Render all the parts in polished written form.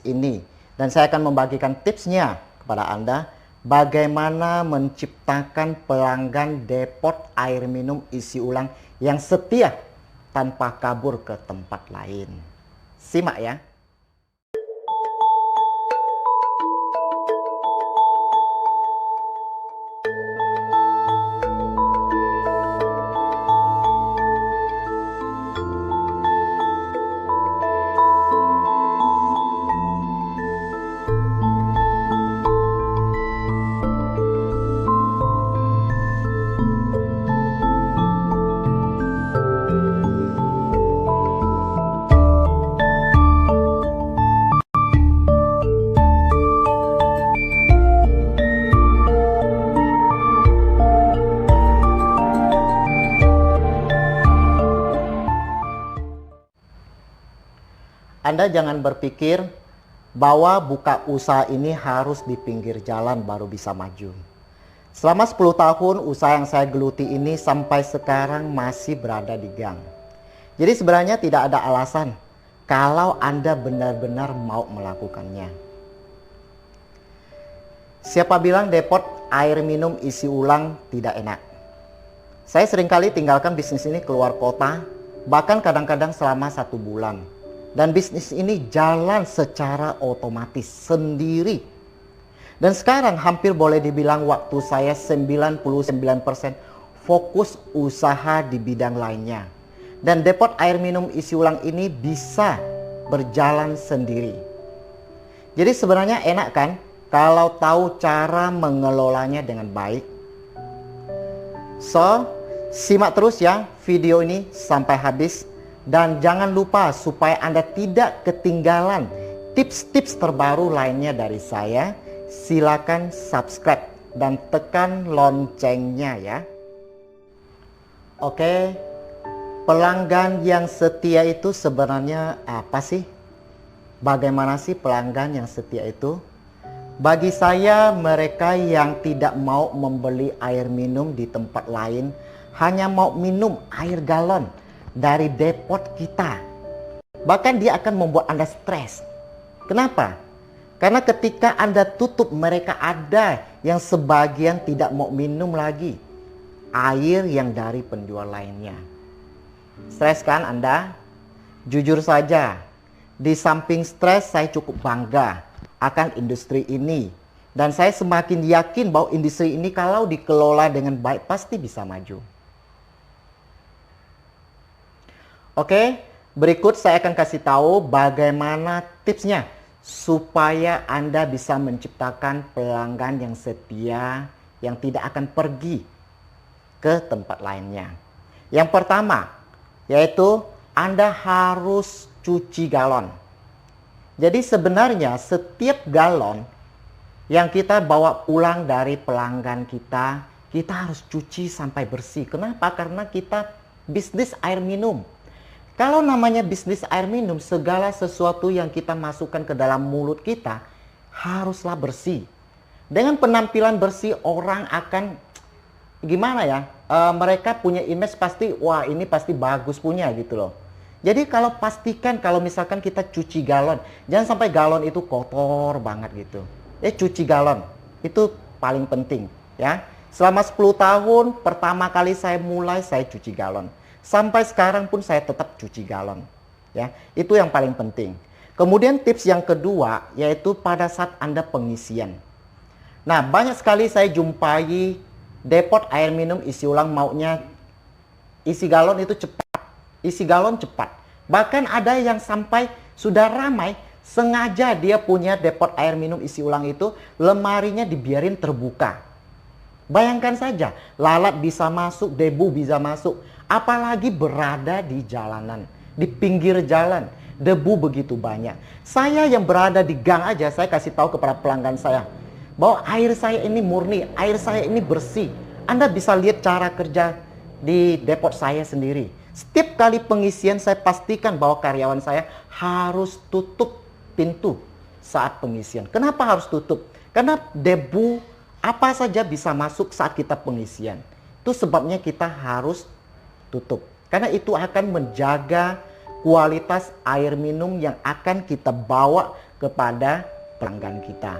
ini. Dan saya akan membagikan tipsnya kepada Anda bagaimana menciptakan pelanggan depot air minum isi ulang yang setia tanpa kabur ke tempat lain. Simak ya. Anda jangan berpikir bahwa buka usaha ini harus di pinggir jalan baru bisa maju. Selama 10 tahun usaha yang saya geluti ini sampai sekarang masih berada di gang. Jadi sebenarnya tidak ada alasan kalau Anda benar-benar mau melakukannya. Siapa bilang depot air minum isi ulang tidak enak? Saya seringkali tinggalkan bisnis ini keluar kota, bahkan kadang-kadang selama 1 bulan. Dan bisnis ini jalan secara otomatis sendiri. Dan sekarang hampir boleh dibilang waktu saya 99% fokus usaha di bidang lainnya. Dan depot air minum isi ulang ini bisa berjalan sendiri. Jadi sebenarnya enak kan kalau tahu cara mengelolanya dengan baik. So, simak terus ya video ini sampai habis. Dan jangan lupa supaya Anda tidak ketinggalan tips-tips terbaru lainnya dari saya, silakan subscribe dan tekan loncengnya ya. Oke, pelanggan yang setia itu sebenarnya apa sih? Bagaimana sih pelanggan yang setia itu? Bagi saya, mereka yang tidak mau membeli air minum di tempat lain, hanya mau minum air galon dari depot kita. Bahkan dia akan membuat Anda stres. Kenapa? Karena ketika Anda tutup, mereka ada yang sebagian tidak mau minum lagi air yang dari penjual lainnya. Stres kan Anda? Jujur saja, di samping stres saya cukup bangga akan industri ini. Dan saya semakin yakin bahwa industri ini kalau dikelola dengan baik pasti bisa maju. Oke, berikut saya akan kasih tahu bagaimana tipsnya supaya Anda bisa menciptakan pelanggan yang setia yang tidak akan pergi ke tempat lainnya. Yang pertama, yaitu Anda harus cuci galon. Jadi sebenarnya setiap galon yang kita bawa pulang dari pelanggan kita harus cuci sampai bersih. Kenapa? Karena kita bisnis air minum. Kalau namanya bisnis air minum, segala sesuatu yang kita masukkan ke dalam mulut kita haruslah bersih. Dengan penampilan bersih, orang akan gimana ya? Mereka punya image pasti, wah ini pasti bagus punya gitu loh. Jadi kalau pastikan kalau misalkan kita cuci galon, jangan sampai galon itu kotor banget gitu. Cuci galon itu paling penting ya. Selama 10 tahun pertama kali saya cuci galon. Sampai sekarang pun saya tetap cuci galon. Ya, itu yang paling penting. Kemudian tips yang kedua yaitu pada saat Anda pengisian. Nah, banyak sekali saya jumpai depot air minum isi ulang maunya isi galon itu cepat. Isi galon cepat. Bahkan ada yang sampai sudah ramai sengaja dia punya depot air minum isi ulang itu lemarinya dibiarin terbuka. Bayangkan saja, lalat bisa masuk, debu bisa masuk. Apalagi berada di jalanan, di pinggir jalan, debu begitu banyak. Saya yang berada di gang aja, saya kasih tahu kepada pelanggan saya bahwa air saya ini murni, air saya ini bersih. Anda bisa lihat cara kerja di depot saya sendiri. Setiap kali pengisian saya pastikan bahwa karyawan saya harus tutup pintu saat pengisian. Kenapa harus tutup? Karena debu apa saja bisa masuk saat kita pengisian. Itu sebabnya kita harus tutup. Karena itu akan menjaga kualitas air minum yang akan kita bawa kepada pelanggan kita.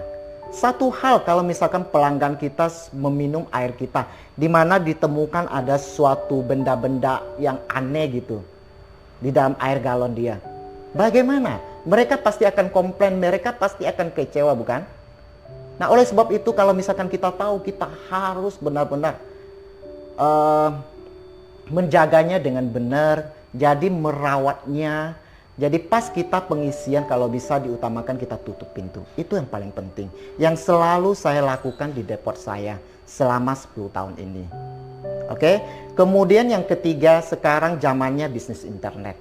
Satu hal kalau misalkan pelanggan kita meminum air kita, di mana ditemukan ada suatu benda-benda yang aneh gitu di dalam air galon dia. Bagaimana? Mereka pasti akan komplain, mereka pasti akan kecewa, bukan? Nah, oleh sebab itu kalau misalkan kita tahu, kita harus benar-benar menjaganya dengan benar, jadi merawatnya. Jadi pas kita pengisian, kalau bisa diutamakan kita tutup pintu. Itu yang paling penting. Yang selalu saya lakukan di depot saya selama 10 tahun ini. Oke. Kemudian yang ketiga, sekarang zamannya bisnis internet.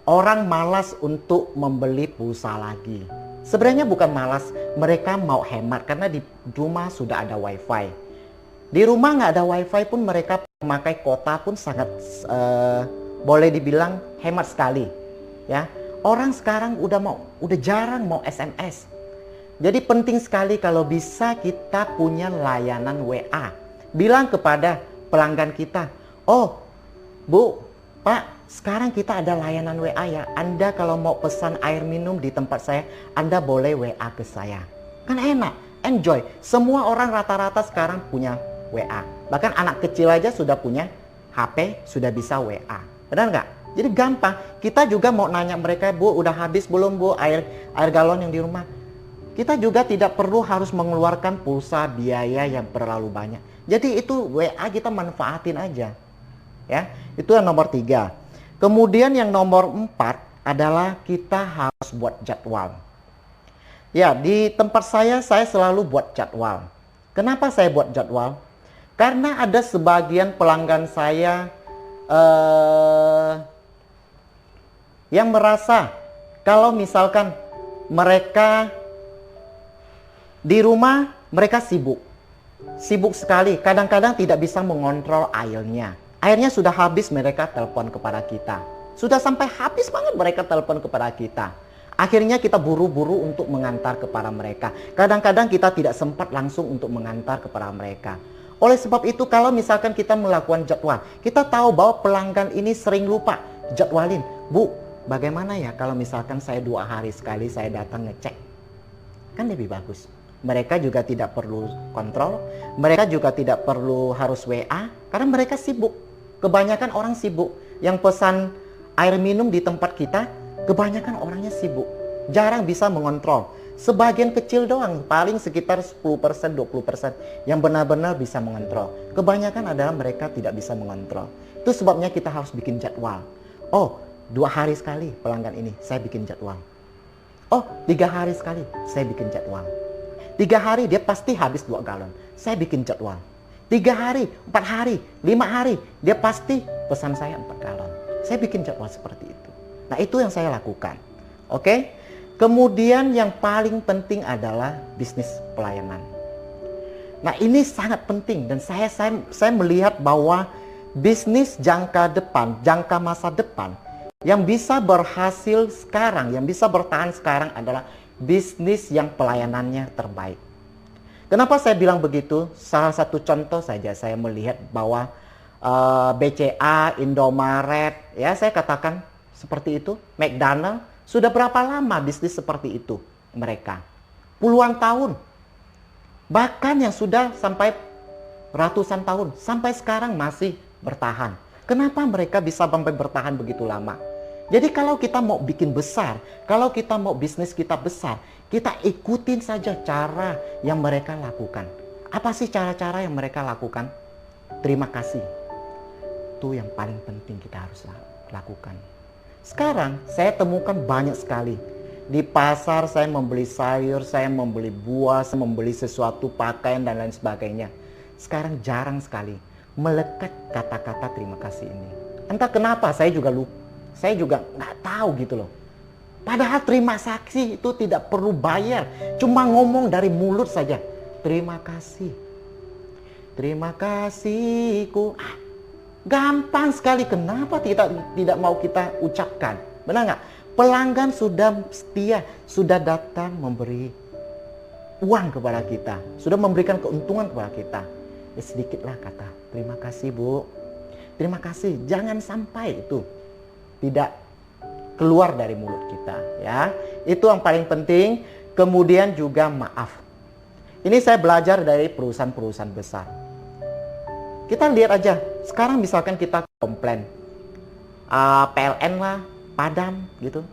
Orang malas untuk membeli pulsa lagi. Sebenarnya bukan malas, mereka mau hemat karena di rumah sudah ada wifi. Di rumah nggak ada wifi pun mereka memakai kuota pun sangat boleh dibilang hemat sekali. Ya, orang sekarang udah jarang mau SMS. Jadi penting sekali kalau bisa kita punya layanan WA. Bilang kepada pelanggan kita, "Oh, Bu, Pak, sekarang kita ada layanan WA ya. Anda kalau mau pesan air minum di tempat saya, Anda boleh WA ke saya." Kan enak, enjoy. Semua orang rata-rata sekarang punya WA. Bahkan anak kecil aja sudah punya HP, sudah bisa WA. Benar nggak? Jadi gampang. Kita juga mau nanya mereka, "Bu, udah habis belum Bu air galon yang di rumah?" Kita juga tidak perlu harus mengeluarkan pulsa biaya yang terlalu banyak. Jadi itu WA kita manfaatin aja. Ya, itu yang nomor 3. Kemudian yang nomor 4 adalah kita harus buat jadwal. Ya, di tempat saya selalu buat jadwal. Kenapa saya buat jadwal? Karena ada sebagian pelanggan saya yang merasa kalau misalkan mereka di rumah, mereka sibuk sekali, kadang-kadang tidak bisa mengontrol airnya. Airnya sudah habis, mereka telepon kepada kita. Sudah sampai habis banget mereka telepon kepada kita. Akhirnya kita buru-buru untuk mengantar kepada mereka. Kadang-kadang kita tidak sempat langsung untuk mengantar kepada mereka. Oleh sebab itu kalau misalkan kita melakukan jadwal, kita tahu bahwa pelanggan ini sering lupa jadwalin. "Bu, bagaimana ya kalau misalkan saya 2 hari sekali saya datang ngecek?" Kan lebih bagus. Mereka juga tidak perlu kontrol, mereka juga tidak perlu harus WA, karena mereka sibuk. Kebanyakan orang sibuk. Yang pesan air minum di tempat kita, kebanyakan orangnya sibuk. Jarang bisa mengontrol. Sebagian kecil doang, paling sekitar 10%, 20% yang benar-benar bisa mengontrol. Kebanyakan adalah mereka tidak bisa mengontrol. Itu sebabnya kita harus bikin jadwal. Oh, 2 hari sekali pelanggan ini saya bikin jadwal. Oh, 3 hari sekali saya bikin jadwal. 3 hari dia pasti habis 2 galon. Saya bikin jadwal. 3 hari, 4 hari, 5 hari dia pasti pesan saya 4 galon. Saya bikin jadwal seperti itu. Nah, itu yang saya lakukan. Oke? Kemudian yang paling penting adalah bisnis pelayanan. Nah, ini sangat penting dan saya melihat bahwa bisnis jangka depan, jangka masa depan yang bisa berhasil sekarang, yang bisa bertahan sekarang adalah bisnis yang pelayanannya terbaik. Kenapa saya bilang begitu? Salah satu contoh saja saya melihat bahwa BCA, Indomaret, ya saya katakan seperti itu, McDonald, sudah berapa lama bisnis seperti itu mereka? Puluhan tahun. Bahkan yang sudah sampai ratusan tahun, sampai sekarang masih bertahan. Kenapa mereka bisa sampai bertahan begitu lama? Jadi kalau kita mau bikin besar, kalau kita mau bisnis kita besar, kita ikutin saja cara yang mereka lakukan. Apa sih cara-cara yang mereka lakukan? Terima kasih. Itu yang paling penting kita harus lakukan. Sekarang saya temukan banyak sekali. Di pasar saya membeli sayur, saya membeli buah, saya membeli sesuatu pakaian dan lain sebagainya. Sekarang jarang sekali melekat kata-kata terima kasih ini. Entah kenapa saya juga lupa. Saya juga nggak tahu gitu loh. Padahal terima kasih itu tidak perlu bayar. Cuma ngomong dari mulut saja. Terima kasih. Terima kasihku. Gampang sekali. Kenapa tidak mau kita ucapkan? Benar nggak? Pelanggan sudah setia. Sudah datang memberi uang kepada kita. Sudah memberikan keuntungan kepada kita. Ya sedikitlah kata. Terima kasih Bu. Terima kasih. Jangan sampai itu tidak keluar dari mulut kita, ya. Itu yang paling penting. Kemudian juga maaf. Ini saya belajar dari perusahaan-perusahaan besar. Kita lihat aja, sekarang misalkan kita komplain, PLN lah, padam gitu.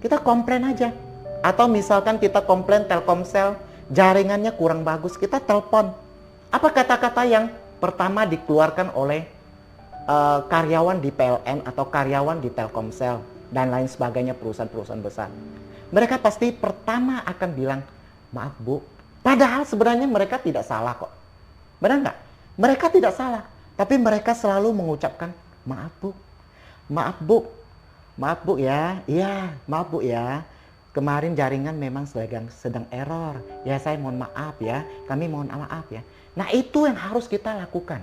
Kita komplain aja. Atau misalkan kita komplain Telkomsel, jaringannya kurang bagus, kita telepon. Apa kata-kata yang pertama dikeluarkan oleh karyawan di PLN atau karyawan di Telkomsel dan lain sebagainya, perusahaan-perusahaan besar? Mereka pasti pertama akan bilang, maaf Bu. Padahal sebenarnya mereka tidak salah kok. Benar nggak? Mereka tidak salah. Tapi mereka selalu mengucapkan, maaf Bu. Maaf Bu. Maaf Bu ya. Iya, maaf Bu ya. Kemarin jaringan memang sedang error. Ya saya mohon maaf ya. Kami mohon maaf ya. Nah itu yang harus kita lakukan.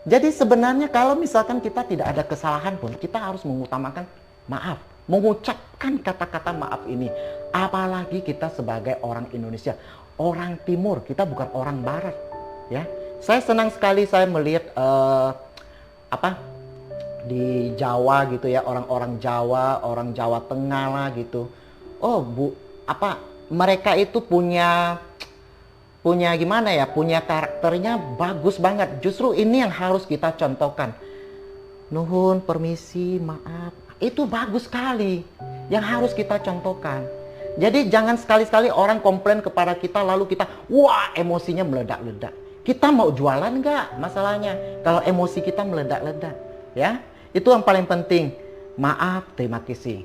Jadi sebenarnya kalau misalkan kita tidak ada kesalahan pun, kita harus mengutamakan maaf. Mengucapkan kata-kata maaf ini. Apalagi kita sebagai orang Indonesia, orang Timur, kita bukan orang Barat, ya. Saya senang sekali saya melihat di Jawa gitu ya, orang-orang Jawa Tengah lah gitu. Oh Bu, mereka itu punya gimana ya, punya karakternya bagus banget. Justru ini yang harus kita contohkan. Nuhun, permisi, maaf. Itu bagus sekali yang harus kita contohkan. Jadi jangan sekali-sekali orang komplain kepada kita lalu kita wah emosinya meledak-ledak. Kita mau jualan nggak masalahnya kalau emosi kita meledak-ledak, ya. Itu yang paling penting. Maaf, terima kasih.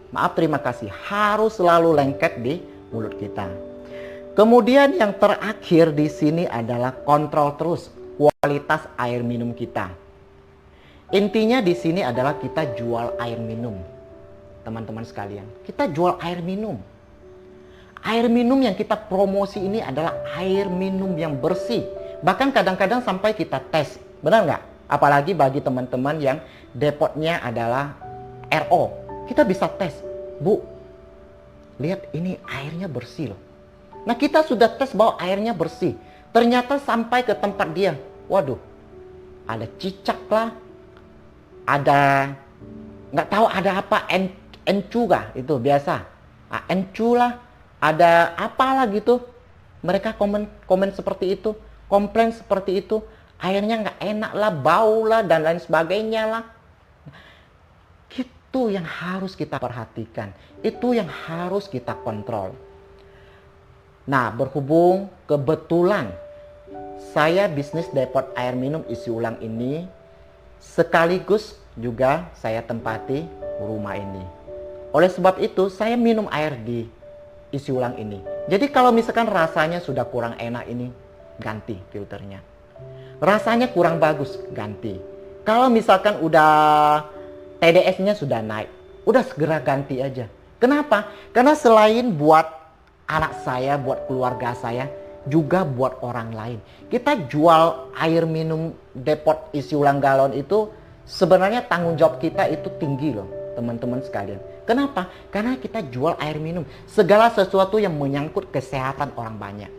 Maaf, terima kasih harus selalu lengket di mulut kita. Kemudian yang terakhir di sini adalah kontrol terus kualitas air minum kita. Intinya di sini adalah kita jual air minum, teman-teman sekalian. Kita jual air minum. Air minum yang kita promosi ini adalah air minum yang bersih. Bahkan kadang-kadang sampai kita tes, benar nggak? Apalagi bagi teman-teman yang depotnya adalah RO, kita bisa tes, Bu. Lihat ini airnya bersih loh. Nah kita sudah tes bahwa airnya bersih. Ternyata sampai ke tempat dia, waduh, ada cicak lah. Ada nggak tahu ada apa, encu kah itu biasa, encu lah, ada apalah gitu. Mereka komen seperti itu, komplain seperti itu, airnya nggak enak lah, bau lah dan lain sebagainya lah. Itu yang harus kita perhatikan, itu yang harus kita kontrol. Nah berhubung kebetulan saya bisnis depot air minum isi ulang ini, sekaligus juga saya tempati rumah ini. Oleh sebab itu saya minum air di isi ulang ini. Jadi kalau misalkan rasanya sudah kurang enak ini, ganti filternya. Rasanya kurang bagus, ganti. Kalau misalkan udah TDS-nya sudah naik, udah segera ganti aja. Kenapa? Karena selain buat anak saya, buat keluarga saya, juga buat orang lain. Kita jual air minum depot isi ulang galon itu sebenarnya tanggung jawab kita itu tinggi loh teman-teman sekalian. Kenapa? Karena kita jual air minum. Segala sesuatu yang menyangkut kesehatan orang banyak.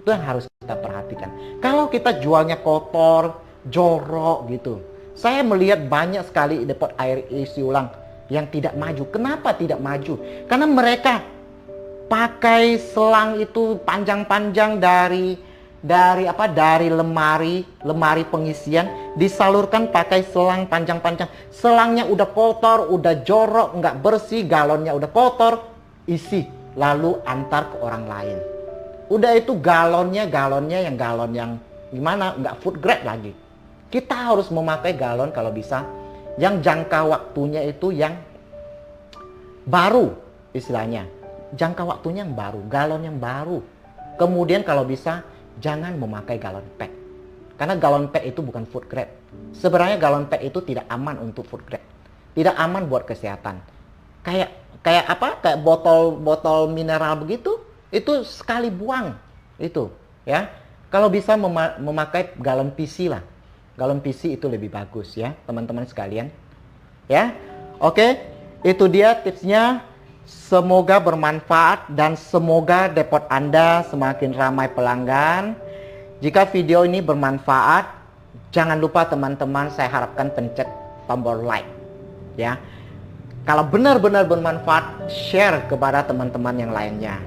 Itu yang harus kita perhatikan. Kalau kita jualnya kotor, jorok gitu. Saya melihat banyak sekali depot air isi ulang yang tidak maju. Kenapa tidak maju? Karena mereka pakai selang itu panjang-panjang dari lemari pengisian, disalurkan pakai selang panjang-panjang. Selangnya udah kotor, udah jorok, nggak bersih, galonnya udah kotor, isi lalu antar ke orang lain. Udah itu galonnya yang galon yang gimana, nggak food grade lagi. Kita harus memakai galon kalau bisa yang jangka waktunya itu yang baru istilahnya. Jangka waktunya yang baru, galon yang baru. Kemudian kalau bisa jangan memakai galon PET. Karena galon PET itu bukan food grade. Sebenarnya galon PET itu tidak aman untuk food grade. Tidak aman buat kesehatan. Kayak botol mineral begitu, itu sekali buang itu, ya. Kalau bisa memakai galon PC lah. Galon PC itu lebih bagus ya, teman-teman sekalian. Ya. Oke, itu dia tipsnya. Semoga bermanfaat dan semoga depot Anda semakin ramai pelanggan. Jika video ini bermanfaat, jangan lupa teman-teman, saya harapkan pencet tombol like ya. Kalau benar-benar bermanfaat, share kepada teman-teman yang lainnya.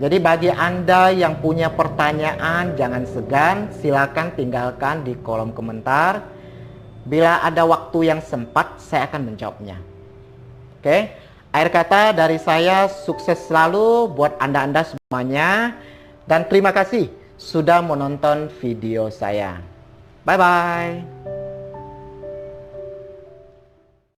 Jadi bagi Anda yang punya pertanyaan, jangan segan, silakan tinggalkan di kolom komentar. Bila ada waktu yang sempat, saya akan menjawabnya. Oke, akhir kata dari saya, sukses selalu buat Anda-Anda semuanya. Dan terima kasih sudah menonton video saya. Bye-bye.